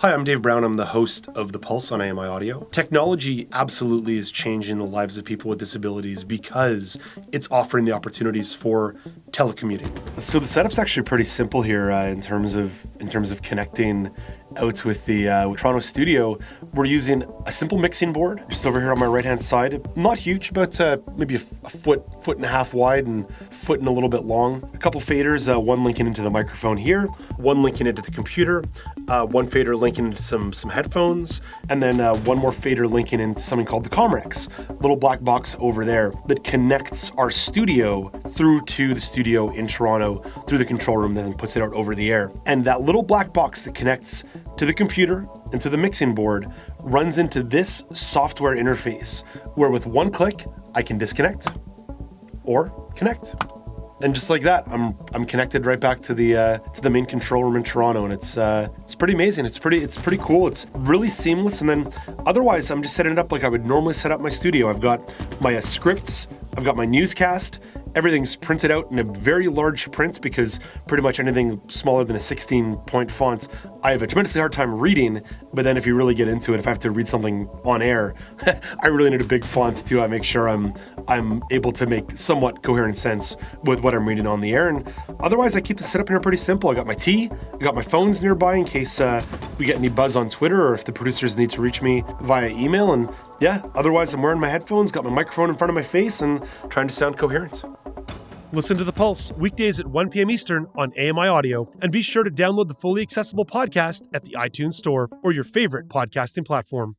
Hi, I'm Dave Brown. I'm the host of The Pulse on AMI Audio. Technology absolutely is changing the lives of people with disabilities because it's offering the opportunities for telecommuting. So the setup's actually pretty simple here in terms of connecting out with the Toronto studio. We're using a simple mixing board just over here on my right-hand side. Not huge, but maybe a foot and a half wide and foot and a little bit long. A couple faders, one linking into the microphone here, one linking into the computer, one fader linking into some headphones, and then one more fader linking into something called the Comrex, little black box over there that connects our studio through to the studio in Toronto through the control room, then puts it out over the air. And that little black box that connects to the computer and to the mixing board runs into this software interface where with one click I can disconnect or connect. And just like that, I'm connected right back to the main control room in Toronto, and it's pretty amazing. It's pretty cool. It's really seamless. And then otherwise, I'm just setting it up like I would normally set up my studio. I've got my scripts, I've got my newscast. Everything's printed out in a very large print because pretty much anything smaller than a 16-point font, I have a tremendously hard time reading. But then if you really get into it, if I have to read something on air, I really need a big font to make sure I'm able to make somewhat coherent sense with what I'm reading on the air. And otherwise, I keep the setup here pretty simple. I got my tea, I got my phones nearby in case we get any buzz on Twitter or if the producers need to reach me via email. And yeah, otherwise I'm wearing my headphones, got my microphone in front of my face and trying to sound coherent. Listen to The Pulse weekdays at 1 p.m. Eastern on AMI Audio, and be sure to download the fully accessible podcast at the iTunes Store or your favorite podcasting platform.